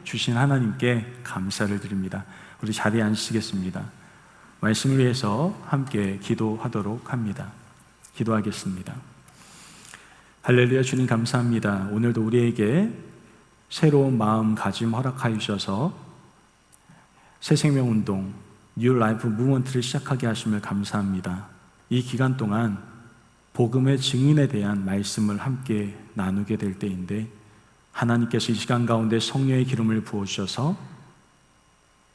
주신 하나님께 감사를 드립니다. 우리 자리에 앉으시겠습니다. 말씀을 위해서 함께 기도하도록 합니다. 기도하겠습니다. 할렐루야. 주님 감사합니다. 오늘도 우리에게 새로운 마음가짐 허락하여 주셔서 새 생명 운동 뉴 라이프 무브먼트를 시작하게 하심을 감사합니다. 이 기간 동안 복음의 증인에 대한 말씀을 함께 나누게 될 때인데 하나님께서 이 시간 가운데 성령의 기름을 부어주셔서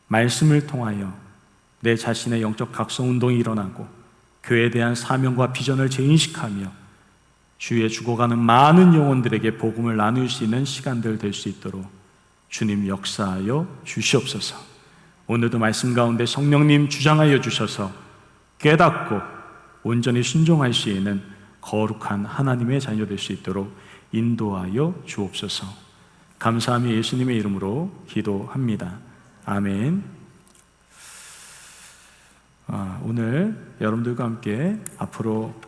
말씀을 통하여 내 자신의 영적 각성 운동이 일어나고 교회에 대한 사명과 비전을 재인식하며 주위에 죽어가는 많은 영혼들에게 복음을 나눌 수 있는 시간들 될 수 있도록 주님 역사하여 주시옵소서. 오늘도 말씀 가운데 성령님 주장하여 주셔서 깨닫고 온전히 순종할 수 있는 거룩한 하나님의 자녀 될 수 있도록 인도하여 주옵소서. 감사하며 예수님의 이름으로 기도합니다. 아멘. 오늘 여러분들과 함께 앞으로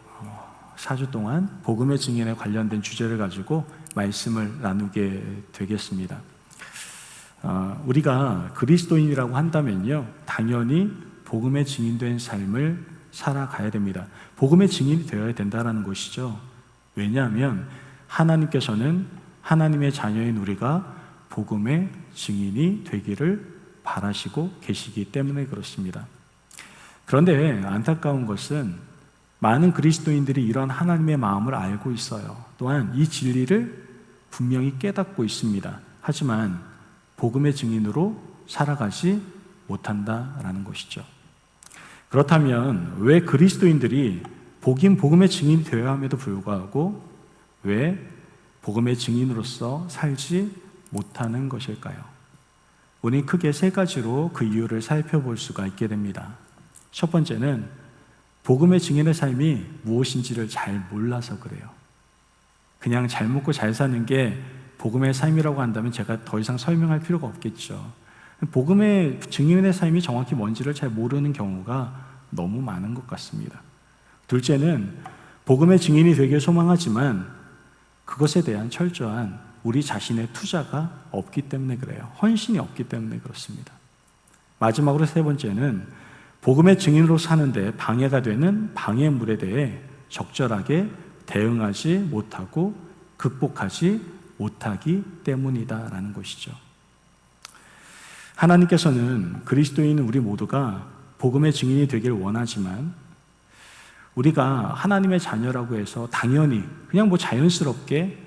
4주 동안 복음의 증인에 관련된 주제를 가지고 말씀을 나누게 되겠습니다. 우리가 그리스도인이라고 한다면요, 당연히 복음의 증인된 삶을 살아가야 됩니다. 복음의 증인이 되어야 된다는 것이죠. 왜냐하면 하나님께서는 하나님의 자녀인 우리가 복음의 증인이 되기를 바라시고 계시기 때문에 그렇습니다. 그런데 안타까운 것은 많은 그리스도인들이 이런 하나님의 마음을 알고 있어요. 또한 이 진리를 분명히 깨닫고 있습니다. 하지만 복음의 증인으로 살아가지 못한다라는 것이죠. 그렇다면 왜 그리스도인들이 복음의 증인이 되어야 함에도 불구하고 왜 복음의 증인으로서 살지 못하는 것일까요? 우리는 크게 세 가지로 그 이유를 살펴볼 수가 있게 됩니다. 첫 번째는 복음의 증인의 삶이 무엇인지를 잘 몰라서 그래요. 그냥 잘 먹고 잘 사는 게 복음의 삶이라고 한다면 제가 더 이상 설명할 필요가 없겠죠. 복음의 증인의 삶이 정확히 뭔지를 잘 모르는 경우가 너무 많은 것 같습니다. 둘째는 복음의 증인이 되길 소망하지만 그것에 대한 철저한 우리 자신의 투자가 없기 때문에 그래요. 헌신이 없기 때문에 그렇습니다. 마지막으로 세 번째는 복음의 증인으로 사는데 방해가 되는 방해물에 대해 적절하게 대응하지 못하고 극복하지 못하기 때문이다라는 것이죠. 하나님께서는 그리스도인 우리 모두가 복음의 증인이 되길 원하지만 우리가 하나님의 자녀라고 해서 당연히 그냥 자연스럽게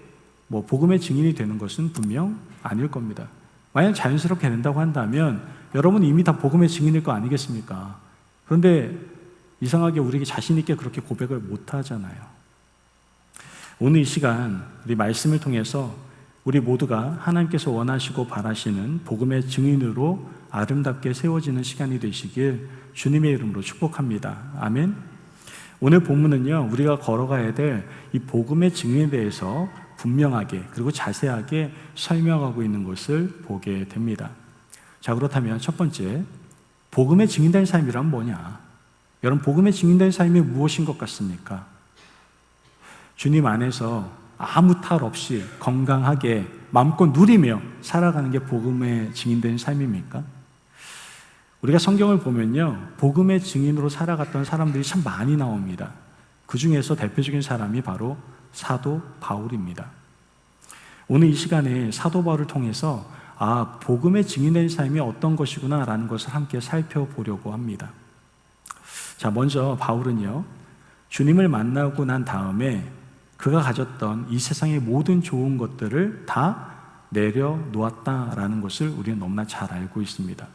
복음의 증인이 되는 것은 분명 아닐 겁니다. 만약 자연스럽게 된다고 한다면 여러분 이미 다 복음의 증인일 거 아니겠습니까? 그런데 이상하게 우리 자신 있게 그렇게 고백을 못 하잖아요. 오늘 이 시간 우리 말씀을 통해서 우리 모두가 하나님께서 원하시고 바라시는 복음의 증인으로 아름답게 세워지는 시간이 되시길 주님의 이름으로 축복합니다. 아멘. 오늘 본문은요, 우리가 걸어가야 될 이 복음의 증인에 대해서 분명하게 그리고 자세하게 설명하고 있는 것을 보게 됩니다. 자, 그렇다면 첫 번째, 복음의 증인된 삶이란 뭐냐? 여러분, 복음의 증인된 삶이 무엇인 것 같습니까? 주님 안에서 아무 탈 없이 건강하게 마음껏 누리며 살아가는 게 복음의 증인된 삶입니까? 우리가 성경을 보면요, 복음의 증인으로 살아갔던 사람들이 참 많이 나옵니다. 그 중에서 대표적인 사람이 바로 사도 바울입니다. 오늘 이 시간에 사도 바울을 통해서 복음의 증인된 삶이 어떤 것이구나 라는 것을 함께 살펴보려고 합니다. 자, 먼저 바울은요, 주님을 만나고 난 다음에 그가 가졌던 이 세상의 모든 좋은 것들을 다 내려놓았다라는 것을 우리는 너무나 잘 알고 있습니다.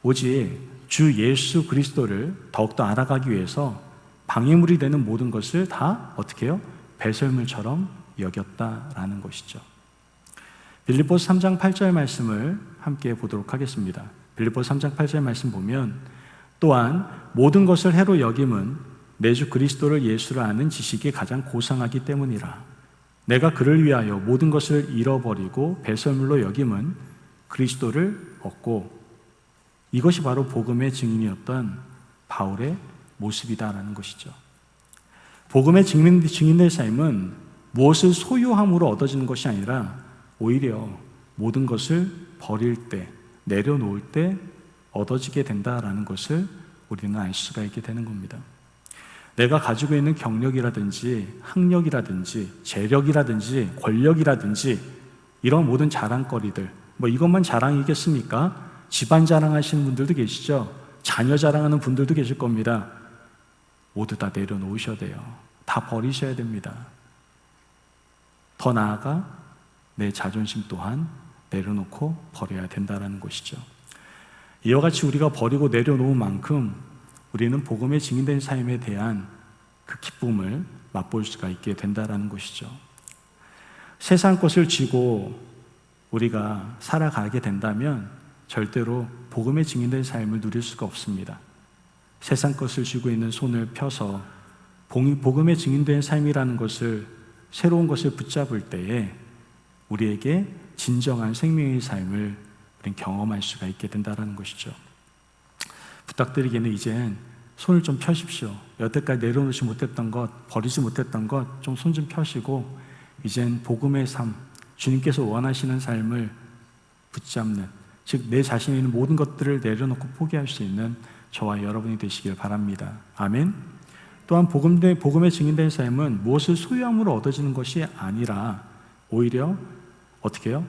오직 주 예수 그리스도를 더욱더 알아가기 위해서 방해물이 되는 모든 것을 다 어떻게 해요? 배설물처럼 여겼다라는 것이죠. 빌립보서 3장 8절 말씀을 함께 보도록 하겠습니다. 빌립보서 3장 8절 말씀 보면 또한 모든 것을 해로 여김은 내 주 그리스도를 예수를 아는 지식이 가장 고상하기 때문이라. 내가 그를 위하여 모든 것을 잃어버리고 배설물로 여김은 그리스도를 얻고, 이것이 바로 복음의 증인이었던 바울의 모습이다라는 것이죠. 복음의 증인된 삶은 무엇을 소유함으로 얻어지는 것이 아니라 오히려 모든 것을 버릴 때, 내려놓을 때 얻어지게 된다라는 것을 우리는 알 수가 있게 되는 겁니다. 내가 가지고 있는 경력이라든지 학력이라든지 재력이라든지 권력이라든지 이런 모든 자랑거리들, 이것만 자랑이겠습니까? 집안 자랑하시는 분들도 계시죠? 자녀 자랑하는 분들도 계실 겁니다. 모두 다 내려놓으셔야 돼요. 다 버리셔야 됩니다. 더 나아가 내 자존심 또한 내려놓고 버려야 된다는 것이죠. 이와 같이 우리가 버리고 내려놓은 만큼 우리는 복음의 증인된 삶에 대한 그 기쁨을 맛볼 수가 있게 된다는 것이죠. 세상 것을 쥐고 우리가 살아가게 된다면 절대로 복음의 증인된 삶을 누릴 수가 없습니다. 세상 것을 쥐고 있는 손을 펴서 복음의 증인된 삶이라는 것을, 새로운 것을 붙잡을 때에 우리에게 진정한 생명의 삶을 우리는 경험할 수가 있게 된다는 것이죠. 부탁드리기는 이젠 손을 좀 펴십시오. 여태까지 내려놓지 못했던 것, 버리지 못했던 것 좀 손 좀 펴시고 이젠 복음의 삶, 주님께서 원하시는 삶을 붙잡는, 즉 내 자신에 있는 모든 것들을 내려놓고 포기할 수 있는 저와 여러분이 되시길 바랍니다. 아멘. 또한 복음의 증인된 삶은 무엇을 소유함으로 얻어지는 것이 아니라 오히려 어떻게 해요?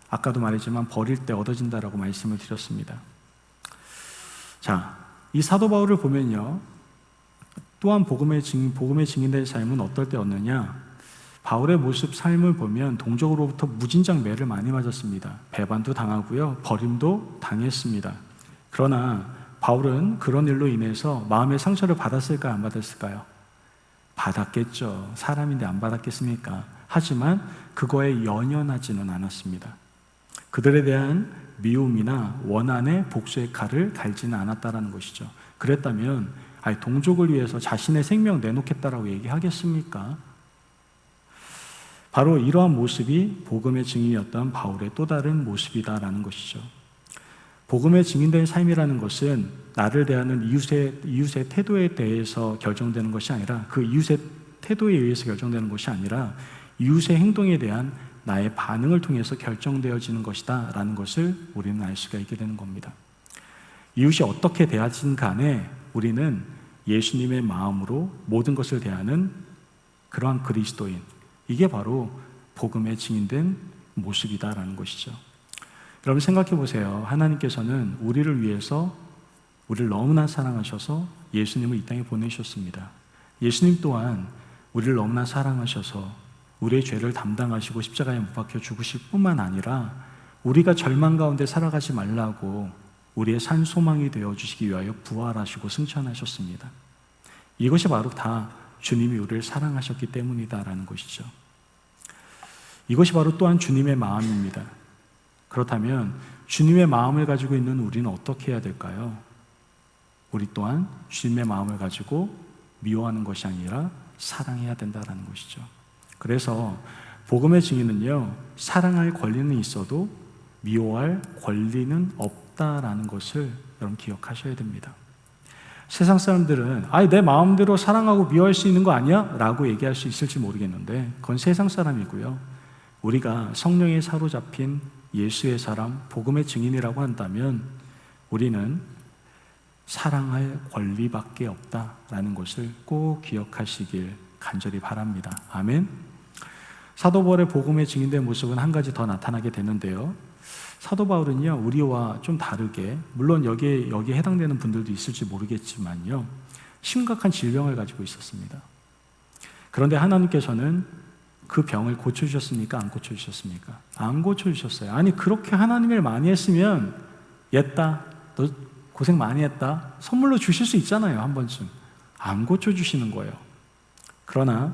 아까도 말했지만 버릴 때 얻어진다라고 말씀을 드렸습니다. 자, 이 사도 바울을 보면요, 또한 복음의 증인된 삶은 어떨 때 얻느냐? 바울의 모습, 삶을 보면 동족으로부터 무진장 매를 많이 맞았습니다. 배반도 당하고요, 버림도 당했습니다. 그러나 바울은 그런 일로 인해서 마음의 상처를 받았을까요? 안 받았을까요? 받았겠죠. 사람인데 안 받았겠습니까? 하지만 그거에 연연하지는 않았습니다. 그들에 대한 미움이나 원한의 복수의 칼을 갈지는 않았다라는 것이죠. 그랬다면 동족을 위해서 자신의 생명 내놓겠다라고 얘기하겠습니까? 바로 이러한 모습이 복음의 증인이었던 바울의 또 다른 모습이다라는 것이죠. 복음의 증인된 삶이라는 것은 나를 대하는 이웃의 태도에 대해서 결정되는 것이 아니라, 그 이웃의 태도에 의해서 결정되는 것이 아니라 이웃의 행동에 대한 나의 반응을 통해서 결정되어지는 것이다 라는 것을 우리는 알 수가 있게 되는 겁니다. 이웃이 어떻게 대하진 간에 우리는 예수님의 마음으로 모든 것을 대하는 그러한 그리스도인, 이게 바로 복음의 증인된 모습이다라는 것이죠. 여러분 생각해 보세요. 하나님께서는 우리를 위해서 우리를 너무나 사랑하셔서 예수님을 이 땅에 보내셨습니다. 예수님 또한 우리를 너무나 사랑하셔서 우리의 죄를 담당하시고 십자가에 못 박혀 죽으실 뿐만 아니라 우리가 절망 가운데 살아가지 말라고 우리의 산 소망이 되어주시기 위하여 부활하시고 승천하셨습니다. 이것이 바로 다 주님이 우리를 사랑하셨기 때문이다라는 것이죠. 이것이 바로 또한 주님의 마음입니다. 그렇다면 주님의 마음을 가지고 있는 우리는 어떻게 해야 될까요? 우리 또한 주님의 마음을 가지고 미워하는 것이 아니라 사랑해야 된다는 것이죠. 그래서 복음의 증인은요, 사랑할 권리는 있어도 미워할 권리는 없다라는 것을 여러분 기억하셔야 됩니다. 세상 사람들은 내 마음대로 사랑하고 미워할 수 있는 거 아니야? 라고 얘기할 수 있을지 모르겠는데 그건 세상 사람이고요. 우리가 성령에 사로잡힌 예수의 사람, 복음의 증인이라고 한다면 우리는 사랑할 권리밖에 없다라는 것을 꼭 기억하시길 간절히 바랍니다. 아멘. 사도 바울의 복음에 증인된 모습은 한 가지 더 나타나게 되는데요. 사도 바울은요, 우리와 좀 다르게, 물론 여기에 해당되는 분들도 있을지 모르겠지만요, 심각한 질병을 가지고 있었습니다. 그런데 하나님께서는 그 병을 고쳐주셨습니까? 안 고쳐주셨습니까? 안 고쳐주셨어요. 아니, 그렇게 하나님을 많이 했으면 얘다, 너 고생 많이 했다, 선물로 주실 수 있잖아요, 한 번쯤. 안 고쳐주시는 거예요. 그러나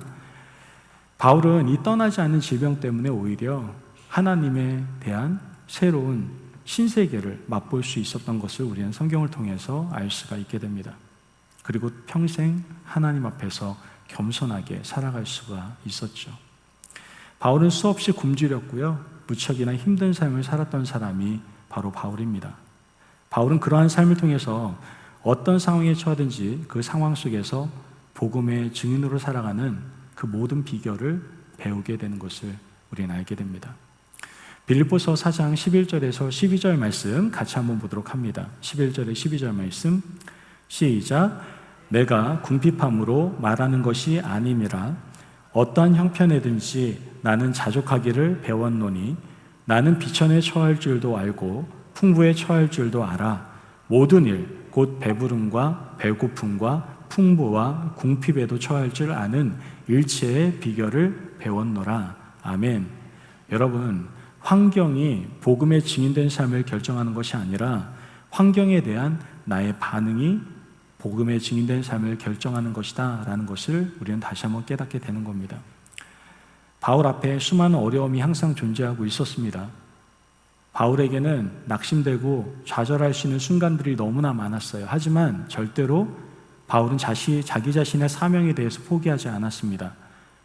바울은 이 떠나지 않는 질병 때문에 오히려 하나님에 대한 새로운 신세계를 맛볼 수 있었던 것을 우리는 성경을 통해서 알 수가 있게 됩니다. 그리고 평생 하나님 앞에서 겸손하게 살아갈 수가 있었죠. 바울은 수없이 굶주렸고요, 무척이나 힘든 삶을 살았던 사람이 바로 바울입니다. 바울은 그러한 삶을 통해서 어떤 상황에 처하든지 그 상황 속에서 복음의 증인으로 살아가는 그 모든 비결을 배우게 되는 것을 우리는 알게 됩니다. 빌립보서 4장 11절에서 12절 말씀 같이 한번 보도록 합니다. 11절에 12절 말씀 시작. 내가 궁핍함으로 말하는 것이 아님이라. 어떠한 형편에든지 나는 자족하기를 배웠노니 나는 비천에 처할 줄도 알고 풍부에 처할 줄도 알아. 모든 일 곧 배부름과 배고픔과 풍부와 궁핍에도 처할 줄 아는 일체의 비결을 배웠노라. 아멘. 여러분, 환경이 복음의 증인된 삶을 결정하는 것이 아니라 환경에 대한 나의 반응이 복음의 증인된 삶을 결정하는 것이다 라는 것을 우리는 다시 한번 깨닫게 되는 겁니다. 바울 앞에 수많은 어려움이 항상 존재하고 있었습니다. 바울에게는 낙심되고 좌절할 수 있는 순간들이 너무나 많았어요. 하지만 절대로 바울은 자기 자신의 사명에 대해서 포기하지 않았습니다.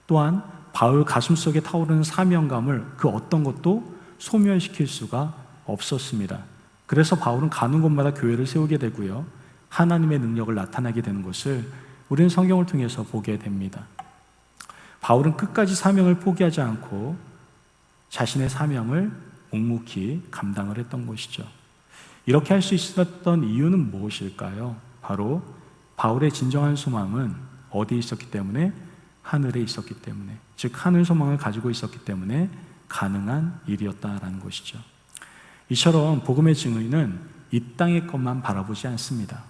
또한 바울 가슴속에 타오르는 사명감을 그 어떤 것도 소멸시킬 수가 없었습니다. 그래서 바울은 가는 곳마다 교회를 세우게 되고요, 하나님의 능력을 나타나게 되는 것을 우리는 성경을 통해서 보게 됩니다. 바울은 끝까지 사명을 포기하지 않고 자신의 사명을 묵묵히 감당을 했던 것이죠. 이렇게 할 수 있었던 이유는 무엇일까요? 바로 바울의 진정한 소망은 어디에 있었기 때문에? 하늘에 있었기 때문에, 즉 하늘 소망을 가지고 있었기 때문에 가능한 일이었다라는 것이죠. 이처럼 복음의 증인은 이 땅의 것만 바라보지 않습니다.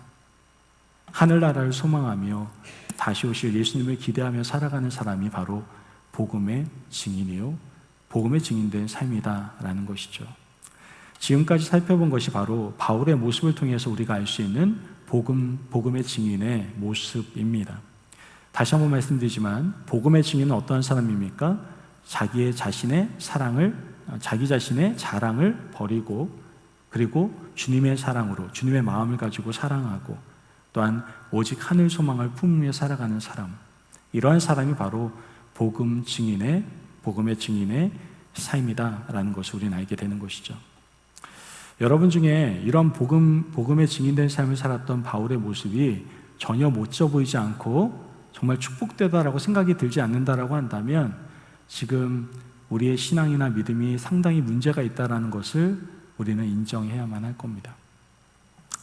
하늘나라를 소망하며 다시 오실 예수님을 기대하며 살아가는 사람이 바로 복음의 증인이요, 복음의 증인된 삶이다라는 것이죠. 지금까지 살펴본 것이 바로 바울의 모습을 통해서 우리가 알 수 있는 복음의 증인의 모습입니다. 다시 한번 말씀드리지만 복음의 증인은 어떠한 사람입니까? 자기 자신의 자랑을 버리고, 그리고 주님의 사랑으로 주님의 마음을 가지고 사랑하고, 또한 오직 하늘 소망을 품으며 살아가는 사람, 이러한 사람이 바로 복음의 증인의 삶이다라는 것을 우리는 알게 되는 것이죠. 여러분 중에 이런 복음의 증인된 삶을 살았던 바울의 모습이 전혀 멋져 보이지 않고 정말 축복되다라고 생각이 들지 않는다라고 한다면 지금 우리의 신앙이나 믿음이 상당히 문제가 있다라는 것을 우리는 인정해야만 할 겁니다.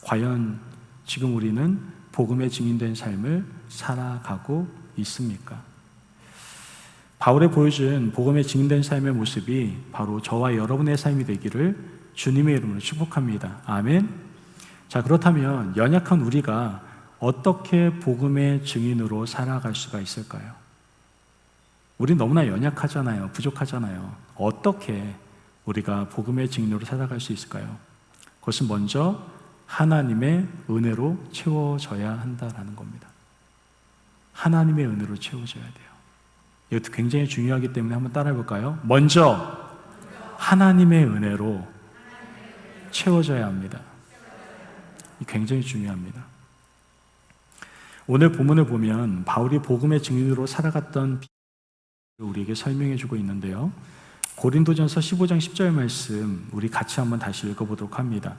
과연 지금 우리는 복음의 증인된 삶을 살아가고 있습니까? 바울이 보여준 복음의 증인된 삶의 모습이 바로 저와 여러분의 삶이 되기를 주님의 이름으로 축복합니다. 아멘. 자, 그렇다면 연약한 우리가 어떻게 복음의 증인으로 살아갈 수가 있을까요? 우리 너무나 연약하잖아요. 부족하잖아요. 어떻게 우리가 복음의 증인으로 살아갈 수 있을까요? 그것은 먼저 하나님의 은혜로 채워져야 한다라는 겁니다. 하나님의 은혜로 채워져야 돼요. 이것도 굉장히 중요하기 때문에 한번 따라해 볼까요? 먼저 하나님의 은혜로 채워져야 합니다. 굉장히 중요합니다. 오늘 본문을 보면 바울이 복음의 증인으로 살아갔던 우리에게 설명해 주고 있는데요, 고린도전서 15장 10절 말씀 우리 같이 한번 다시 읽어보도록 합니다.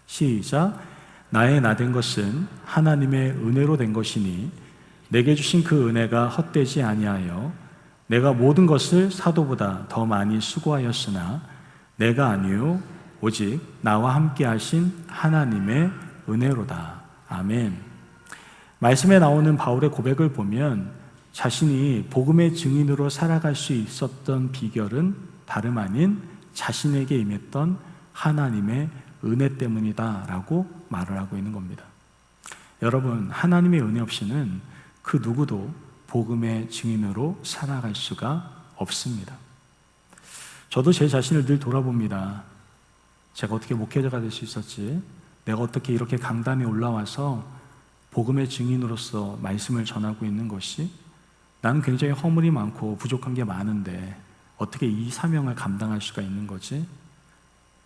시작. 나의 나된 것은 하나님의 은혜로 된 것이니 내게 주신 그 은혜가 헛되지 아니하여 내가 모든 것을 사도보다 더 많이 수고하였으나 내가 아니요 오직 나와 함께 하신 하나님의 은혜로다. 아멘. 말씀에 나오는 바울의 고백을 보면 자신이 복음의 증인으로 살아갈 수 있었던 비결은 다름 아닌 자신에게 임했던 하나님의 은혜 때문이다라고 말을 하고 있는 겁니다. 여러분, 하나님의 은혜 없이는 그 누구도 복음의 증인으로 살아갈 수가 없습니다. 저도 제 자신을 늘 돌아봅니다. 제가 어떻게 목회자가 될 수 있었지? 내가 어떻게 이렇게 강단에 올라와서 복음의 증인으로서 말씀을 전하고 있는 것이? 나는 굉장히 허물이 많고 부족한 게 많은데 어떻게 이 사명을 감당할 수가 있는 거지?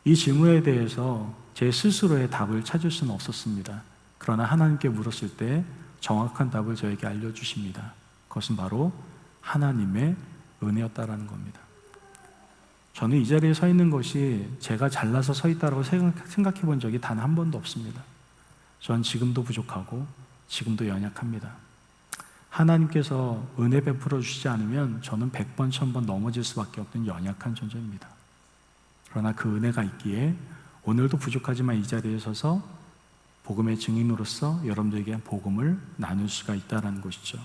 이 질문에 대해서 제 스스로의 답을 찾을 수는 없었습니다. 그러나 하나님께 물었을 때 정확한 답을 저에게 알려주십니다. 그것은 바로 하나님의 은혜였다라는 겁니다. 저는 이 자리에 서 있는 것이 제가 잘나서 서 있다고 생각해 본 적이 단 한 번도 없습니다. 전 지금도 부족하고 지금도 연약합니다. 하나님께서 은혜 베풀어 주시지 않으면 저는 100번, 1000번 넘어질 수밖에 없는 연약한 존재입니다. 그러나 그 은혜가 있기에 오늘도 부족하지만 이 자리에 서서 복음의 증인으로서 여러분들에게 복음을 나눌 수가 있다는 것이죠.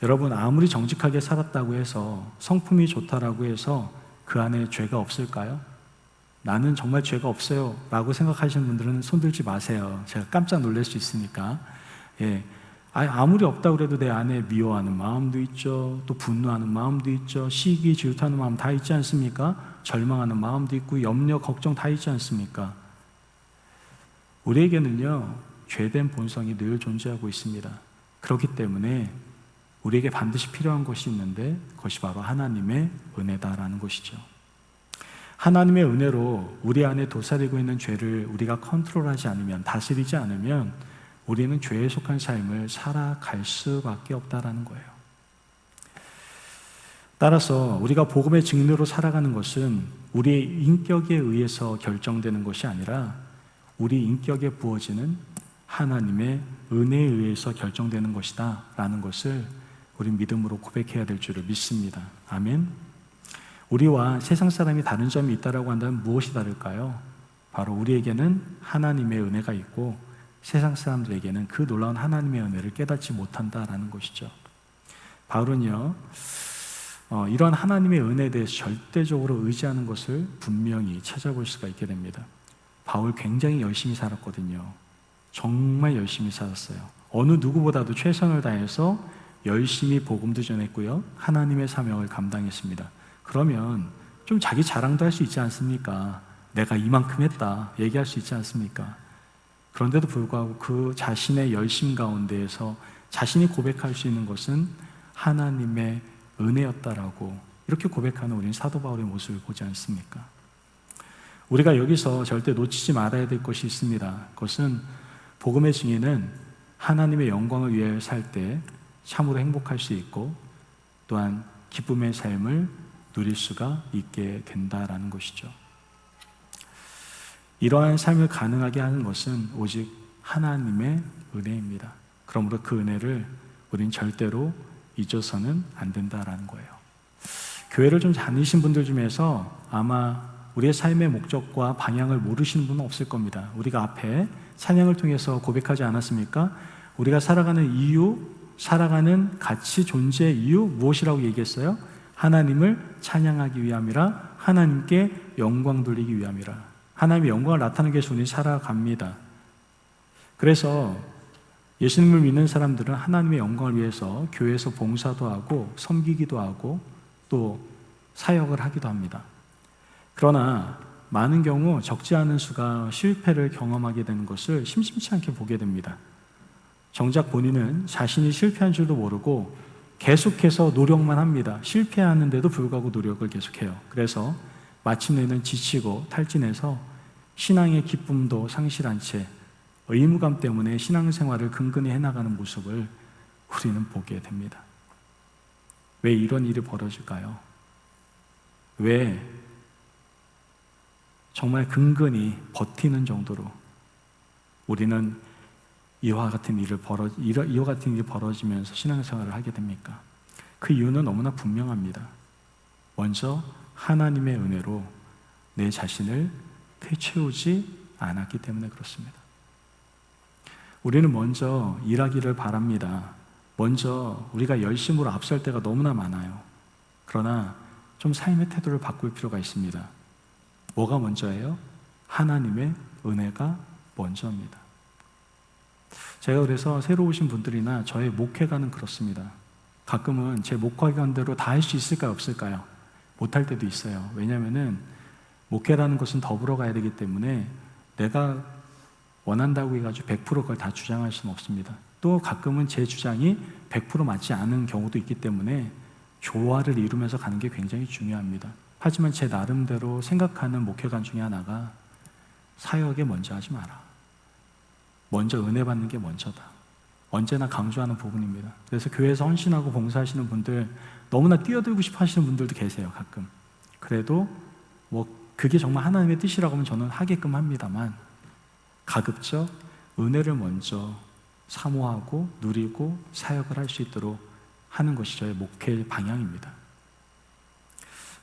여러분, 아무리 정직하게 살았다고 해서, 성품이 좋다라고 해서 그 안에 죄가 없을까요? 나는 정말 죄가 없어요 라고 생각하시는 분들은 손들지 마세요. 제가 깜짝 놀랄 수 있으니까. 아무리 없다고 해도 내 안에 미워하는 마음도 있죠, 또 분노하는 마음도 있죠, 시기 질투하는 마음 다 있지 않습니까? 절망하는 마음도 있고 염려, 걱정 다 있지 않습니까? 우리에게는요, 죄된 본성이 늘 존재하고 있습니다. 그렇기 때문에 우리에게 반드시 필요한 것이 있는데 그것이 바로 하나님의 은혜다라는 것이죠. 하나님의 은혜로 우리 안에 도사리고 있는 죄를 우리가 컨트롤하지 않으면, 다스리지 않으면 우리는 죄에 속한 삶을 살아갈 수밖에 없다라는 거예요. 따라서 우리가 복음의 증인으로 살아가는 것은 우리의 인격에 의해서 결정되는 것이 아니라 우리 인격에 부어지는 하나님의 은혜에 의해서 결정되는 것이다 라는 것을 우리 믿음으로 고백해야 될 줄을 믿습니다. 아멘. 우리와 세상 사람이 다른 점이 있다라고 한다면 무엇이 다를까요? 바로 우리에게는 하나님의 은혜가 있고 세상 사람들에게는 그 놀라운 하나님의 은혜를 깨닫지 못한다라는 것이죠. 바울은요, 이런 하나님의 은혜에 대해서 절대적으로 의지하는 것을 분명히 찾아볼 수가 있게 됩니다. 바울 굉장히 열심히 살았거든요. 정말 열심히 살았어요. 어느 누구보다도 최선을 다해서 열심히 복음도 전했고요, 하나님의 사명을 감당했습니다. 그러면 좀 자기 자랑도 할 수 있지 않습니까? 내가 이만큼 했다 얘기할 수 있지 않습니까? 그런데도 불구하고 그 자신의 열심 가운데에서 자신이 고백할 수 있는 것은 하나님의 은혜였다라고 이렇게 고백하는 우리는 사도 바울의 모습을 보지 않습니까? 우리가 여기서 절대 놓치지 말아야 될 것이 있습니다. 그것은 복음의 증인은 하나님의 영광을 위해 살 때 참으로 행복할 수 있고 또한 기쁨의 삶을 누릴 수가 있게 된다라는 것이죠. 이러한 삶을 가능하게 하는 것은 오직 하나님의 은혜입니다. 그러므로 그 은혜를 우린 절대로 잊어서는 안 된다라는 거예요. 교회를 좀 다니신 분들 중에서 아마 우리의 삶의 목적과 방향을 모르시는 분은 없을 겁니다. 우리가 앞에 찬양을 통해서 고백하지 않았습니까? 우리가 살아가는 이유, 살아가는 가치, 존재 이유 무엇이라고 얘기했어요? 하나님을 찬양하기 위함이라, 하나님께 영광 돌리기 위함이라. 하나님의 영광을 나타내기 위해서 우리는 살아갑니다. 그래서 예수님을 믿는 사람들은 하나님의 영광을 위해서 교회에서 봉사도 하고 섬기기도 하고 또 사역을 하기도 합니다. 그러나 많은 경우 적지 않은 수가 실패를 경험하게 되는 것을 심심치 않게 보게 됩니다. 정작 본인은 자신이 실패한 줄도 모르고 계속해서 노력만 합니다. 실패하는데도 불구하고 노력을 계속해요. 그래서 마침내는 지치고 탈진해서 신앙의 기쁨도 상실한 채 의무감 때문에 신앙생활을 근근히 해나가는 모습을 우리는 보게 됩니다. 왜 이런 일이 벌어질까요? 왜 정말 근근히 버티는 정도로 우리는 이와 같은 일이 벌어지면서 신앙생활을 하게 됩니까? 그 이유는 너무나 분명합니다. 먼저 하나님의 은혜로 내 자신을 되채우지 않았기 때문에 그렇습니다. 우리는 먼저 일하기를 바랍니다. 먼저 우리가 열심으로 앞설 때가 너무나 많아요. 그러나 좀 삶의 태도를 바꿀 필요가 있습니다. 뭐가 먼저예요? 하나님의 은혜가 먼저입니다. 제가 그래서 새로 오신 분들이나 저의 목회가는 그렇습니다. 가끔은 제 목회관대로 다 할 수 있을까요? 없을까요? 못할 때도 있어요. 왜냐하면 목회라는 것은 더불어 가야 되기 때문에 내가 원한다고 해가지고 100% 그걸 다 주장할 수는 없습니다. 또 가끔은 제 주장이 100% 맞지 않은 경우도 있기 때문에 조화를 이루면서 가는 게 굉장히 중요합니다. 하지만 제 나름대로 생각하는 목회관 중에 하나가 사역에 먼저 하지 마라. 먼저 은혜 받는 게 먼저다. 언제나 강조하는 부분입니다. 그래서 교회에서 헌신하고 봉사하시는 분들, 너무나 뛰어들고 싶어 하시는 분들도 계세요, 가끔. 그래도 그게 정말 하나님의 뜻이라고 하면 저는 하게끔 합니다만 가급적 은혜를 먼저 사모하고 누리고 사역을 할 수 있도록 하는 것이 저의 목회 방향입니다.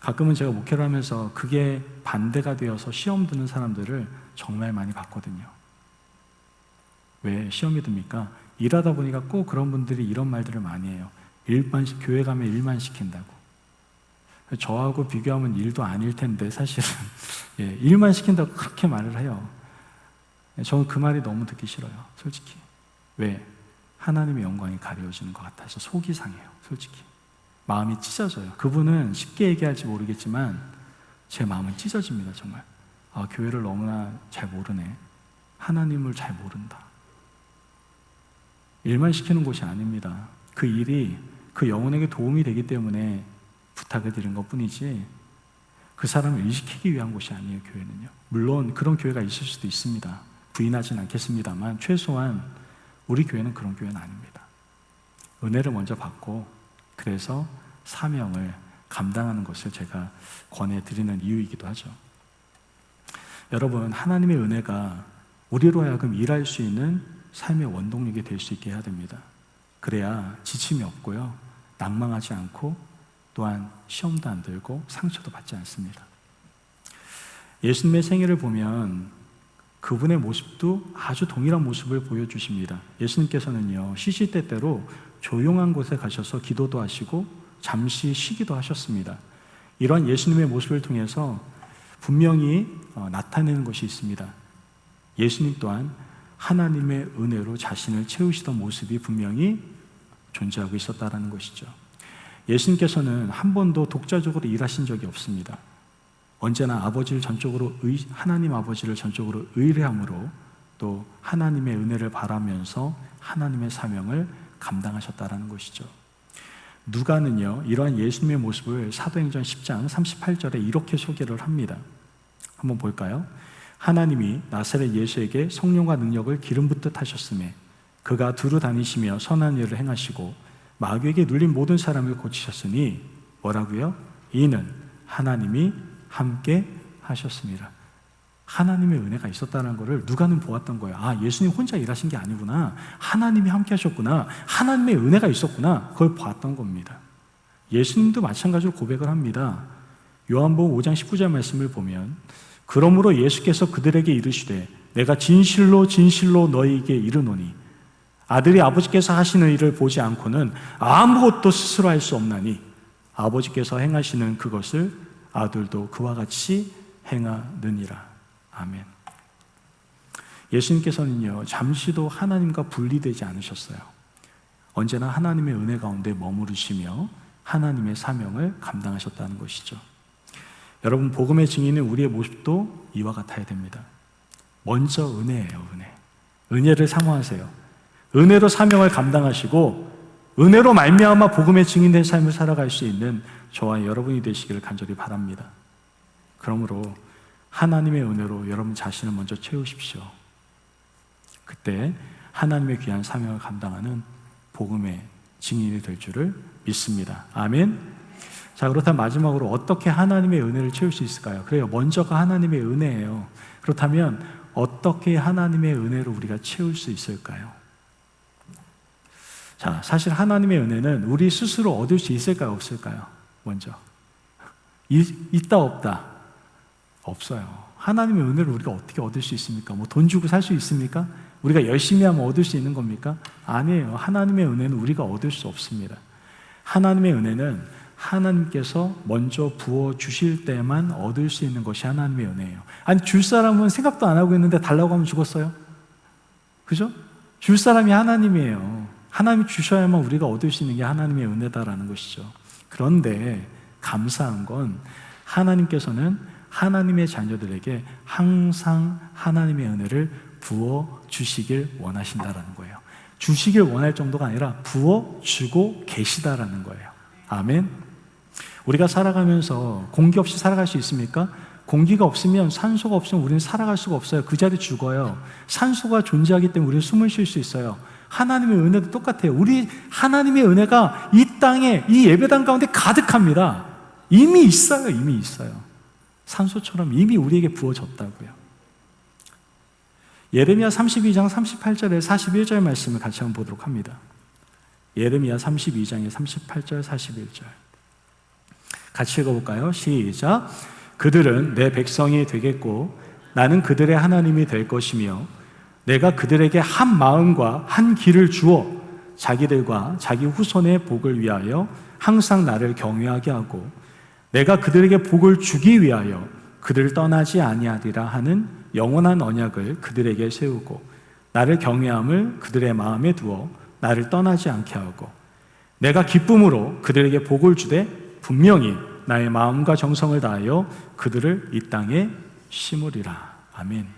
가끔은 제가 목회를 하면서 그게 반대가 되어서 시험 드는 사람들을 정말 많이 봤거든요. 왜 시험이 듭니까? 일하다 보니까 꼭 그런 분들이 이런 말들을 많이 해요. 교회 가면 일만 시킨다고. 저하고 비교하면 일도 아닐 텐데 사실은 일만 시킨다고 그렇게 말을 해요. 저는 그 말이 너무 듣기 싫어요, 솔직히. 왜? 하나님의 영광이 가려지는 것 같아서 속이 상해요, 솔직히. 마음이 찢어져요. 그분은 쉽게 얘기할지 모르겠지만 제 마음은 찢어집니다, 정말. 아, 교회를 너무나 잘 모르네. 하나님을 잘 모른다. 일만 시키는 곳이 아닙니다. 그 일이 그 영혼에게 도움이 되기 때문에 부탁을 드린 것 뿐이지 그 사람을 일시키기 위한 곳이 아니에요, 교회는요. 물론 그런 교회가 있을 수도 있습니다. 부인하진 않겠습니다만 최소한 우리 교회는 그런 교회는 아닙니다. 은혜를 먼저 받고 그래서 사명을 감당하는 것을 제가 권해드리는 이유이기도 하죠. 여러분, 하나님의 은혜가 우리로 하여금 일할 수 있는 삶의 원동력이 될 수 있게 해야 됩니다. 그래야 지침이 없고요, 낭망하지 않고 또한 시험도 안 들고 상처도 받지 않습니다. 예수님의 생애를 보면 그분의 모습도 아주 동일한 모습을 보여주십니다. 예수님께서는요, 시시때때로 조용한 곳에 가셔서 기도도 하시고 잠시 쉬기도 하셨습니다. 이러한 예수님의 모습을 통해서 분명히 나타내는 것이 있습니다. 예수님 또한 하나님의 은혜로 자신을 채우시던 모습이 분명히 존재하고 있었다는 것이죠. 예수님께서는 한 번도 독자적으로 일하신 적이 없습니다. 언제나 하나님 아버지를 전적으로 의뢰함으로 또 하나님의 은혜를 바라면서 하나님의 사명을 감당하셨다는 것이죠. 누가는요, 이러한 예수님의 모습을 사도행전 10장 38절에 이렇게 소개를 합니다. 한번 볼까요? 하나님이 나사렛 예수에게 성령과 능력을 기름 붓듯 하셨음에 그가 두루 다니시며 선한 일을 행하시고 마귀에게 눌린 모든 사람을 고치셨으니 뭐라고요? 이는 하나님이 함께 하셨습니다. 하나님의 은혜가 있었다는 것을 누가는 보았던 거예요. 아, 예수님 혼자 일하신 게 아니구나. 하나님이 함께 하셨구나. 하나님의 은혜가 있었구나. 그걸 봤던 겁니다. 예수님도 마찬가지로 고백을 합니다. 요한복음 5장 19절 말씀을 보면 그러므로 예수께서 그들에게 이르시되 내가 진실로 진실로 너희에게 이르노니 아들이 아버지께서 하시는 일을 보지 않고는 아무것도 스스로 할 수 없나니 아버지께서 행하시는 그것을 아들도 그와 같이 행하느니라. 아멘. 예수님께서는요, 잠시도 하나님과 분리되지 않으셨어요. 언제나 하나님의 은혜 가운데 머무르시며 하나님의 사명을 감당하셨다는 것이죠. 여러분, 복음의 증인은 우리의 모습도 이와 같아야 됩니다. 먼저 은혜예요, 은혜. 은혜를 사모하세요. 은혜로 사명을 감당하시고 은혜로 말미암아 복음의 증인된 삶을 살아갈 수 있는 저와 여러분이 되시기를 간절히 바랍니다. 그러므로 하나님의 은혜로 여러분 자신을 먼저 채우십시오. 그때 하나님의 귀한 사명을 감당하는 복음의 증인이 될 줄을 믿습니다. 아멘. 자, 그렇다면 마지막으로 어떻게 하나님의 은혜를 채울 수 있을까요? 그래요, 먼저가 하나님의 은혜예요. 그렇다면 어떻게 하나님의 은혜로 우리가 채울 수 있을까요? 자, 사실 하나님의 은혜는 우리 스스로 얻을 수 있을까요? 없을까요? 먼저 있다 없다? 없어요. 하나님의 은혜를 우리가 어떻게 얻을 수 있습니까? 뭐 돈 주고 살 수 있습니까? 우리가 열심히 하면 얻을 수 있는 겁니까? 아니에요. 하나님의 은혜는 우리가 얻을 수 없습니다. 하나님의 은혜는 하나님께서 먼저 부어주실 때만 얻을 수 있는 것이 하나님의 은혜예요. 아니, 줄 사람은 생각도 안 하고 있는데 달라고 하면 죽었어요? 그죠? 줄 사람이 하나님이에요. 하나님이 주셔야만 우리가 얻을 수 있는 게 하나님의 은혜다라는 것이죠. 그런데 감사한 건 하나님께서는 하나님의 자녀들에게 항상 하나님의 은혜를 부어주시길 원하신다라는 거예요. 주시길 원할 정도가 아니라 부어주고 계시다라는 거예요. 아멘. 우리가 살아가면서 공기 없이 살아갈 수 있습니까? 공기가 없으면, 산소가 없으면 우리는 살아갈 수가 없어요. 그 자리 죽어요. 산소가 존재하기 때문에 우리는 숨을 쉴 수 있어요. 하나님의 은혜도 똑같아요. 우리 하나님의 은혜가 이 땅에, 이 예배당 가운데 가득합니다. 이미 있어요. 이미 있어요. 산소처럼 이미 우리에게 부어졌다고요. 예레미야 32장 38절에 41절 말씀을 같이 한번 보도록 합니다. 예레미야 32장의 38절 41절 같이 읽어볼까요? 시작. 그들은 내 백성이 되겠고 나는 그들의 하나님이 될 것이며 내가 그들에게 한 마음과 한 길을 주어 자기들과 자기 후손의 복을 위하여 항상 나를 경외하게 하고 내가 그들에게 복을 주기 위하여 그들을 떠나지 아니하리라 하는 영원한 언약을 그들에게 세우고 나를 경외함을 그들의 마음에 두어 나를 떠나지 않게 하고 내가 기쁨으로 그들에게 복을 주되 분명히 나의 마음과 정성을 다하여 그들을 이 땅에 심으리라. 아멘.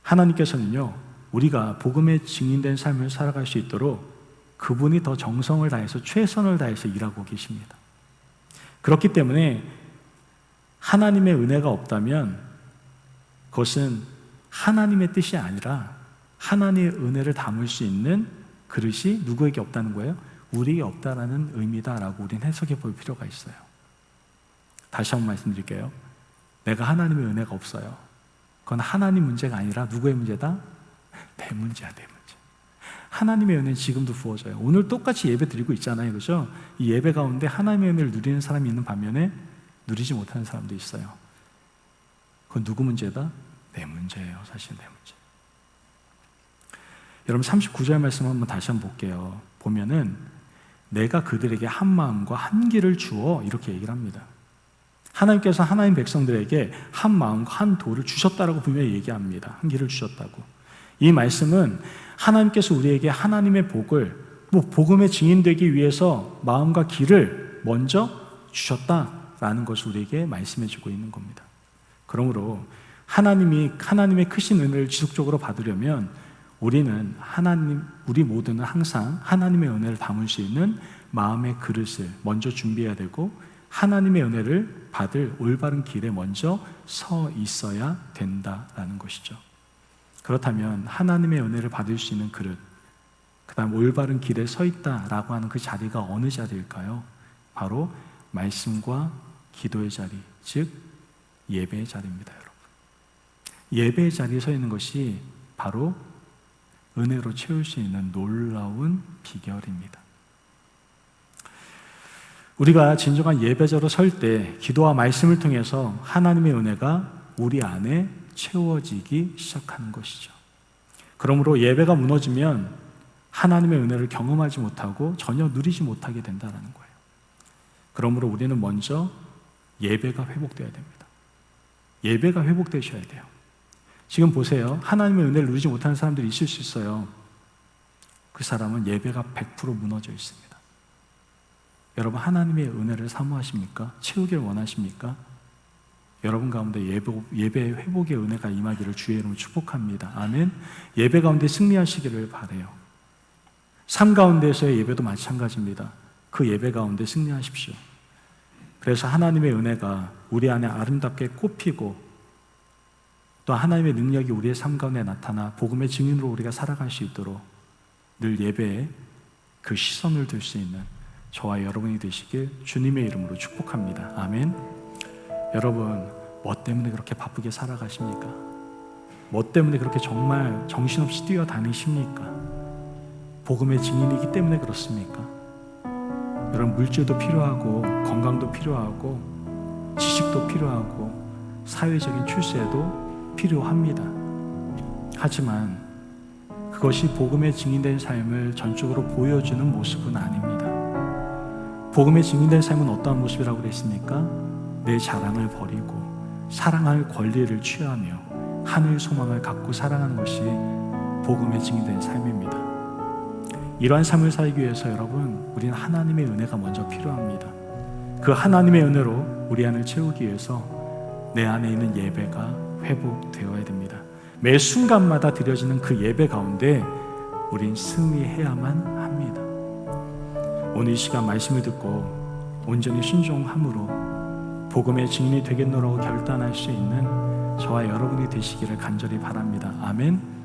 하나님께서는요, 우리가 복음에 증인된 삶을 살아갈 수 있도록 그분이 더 정성을 다해서 최선을 다해서 일하고 계십니다. 그렇기 때문에 하나님의 은혜가 없다면 그것은 하나님의 뜻이 아니라 하나님의 은혜를 담을 수 있는 그릇이 누구에게 없다는 거예요? 우리에게 없다라는 의미다라고 우리는 해석해 볼 필요가 있어요. 다시 한번 말씀드릴게요. 내가 하나님의 은혜가 없어요. 그건 하나님 문제가 아니라 누구의 문제다? 내 문제야, 내 문제. 하나님의 은혜는 지금도 부어져요. 오늘 똑같이 예배 드리고 있잖아요, 그죠? 이 예배 가운데 하나님의 은혜를 누리는 사람이 있는 반면에 누리지 못하는 사람도 있어요. 그건 누구 문제다? 내 문제예요, 사실 내 문제. 여러분 39절 말씀 한번 다시 한번 볼게요. 보면은 내가 그들에게 한 마음과 한 길을 주어 이렇게 얘기를 합니다. 하나님께서 하나님 백성들에게 한 마음과 한 도를 주셨다라고 분명히 얘기합니다. 한 길을 주셨다고. 이 말씀은 하나님께서 우리에게 하나님의 복을, 복음의 증인되기 위해서 마음과 길을 먼저 주셨다라는 것을 우리에게 말씀해주고 있는 겁니다. 그러므로 하나님의 크신 은혜를 지속적으로 받으려면 우리는 우리 모두는 항상 하나님의 은혜를 담을 수 있는 마음의 그릇을 먼저 준비해야 되고 하나님의 은혜를 받을 올바른 길에 먼저 서 있어야 된다라는 것이죠. 그렇다면 하나님의 은혜를 받을 수 있는 그릇, 그 다음 올바른 길에 서 있다라고 하는 그 자리가 어느 자리일까요? 바로 말씀과 기도의 자리, 즉 예배의 자리입니다, 여러분. 예배의 자리에 서 있는 것이 바로 은혜로 채울 수 있는 놀라운 비결입니다. 우리가 진정한 예배자로 설 때 기도와 말씀을 통해서 하나님의 은혜가 우리 안에 채워지기 시작하는 것이죠. 그러므로 예배가 무너지면 하나님의 은혜를 경험하지 못하고 전혀 누리지 못하게 된다는 거예요. 그러므로 우리는 먼저 예배가 회복되어야 됩니다. 예배가 회복되셔야 돼요. 지금 보세요. 하나님의 은혜를 누리지 못하는 사람들이 있을 수 있어요. 그 사람은 예배가 100% 무너져 있습니다. 여러분 하나님의 은혜를 사모하십니까? 채우길 원하십니까? 여러분 가운데 예배의 회복의 은혜가 임하기를 주의 이름으로 축복합니다. 아멘. 예배 가운데 승리하시기를 바라요. 삶 가운데서의 예배도 마찬가지입니다. 그 예배 가운데 승리하십시오. 그래서 하나님의 은혜가 우리 안에 아름답게 꽃피고 또 하나님의 능력이 우리의 삶 가운데 나타나 복음의 증인으로 우리가 살아갈 수 있도록 늘 예배에 그 시선을 둘 수 있는 저와 여러분이 되시길 주님의 이름으로 축복합니다. 아멘. 여러분 뭐 때문에 그렇게 바쁘게 살아가십니까? 뭐 때문에 그렇게 정말 정신없이 뛰어다니십니까? 복음의 증인이기 때문에 그렇습니까? 여러분 물질도 필요하고 건강도 필요하고 지식도 필요하고 사회적인 출세도 필요합니다. 하지만 그것이 복음의 증인된 삶을 전적으로 보여주는 모습은 아닙니다. 복음의 증인된 삶은 어떠한 모습이라고 그랬습니까? 내 자랑을 버리고 사랑할 권리를 취하며 하늘 소망을 갖고 살아가는 것이 복음의 증인된 삶입니다. 이러한 삶을 살기 위해서 여러분 우리는 하나님의 은혜가 먼저 필요합니다. 그 하나님의 은혜로 우리 안을 채우기 위해서 내 안에 있는 예배가 회복되어야 됩니다. 매 순간마다 드려지는 그 예배 가운데 우린 승리해야만 합니다. 오늘 이 시간 말씀을 듣고 온전히 순종함으로 복음의 증인이 되겠노라고 결단할 수 있는 저와 여러분이 되시기를 간절히 바랍니다. 아멘.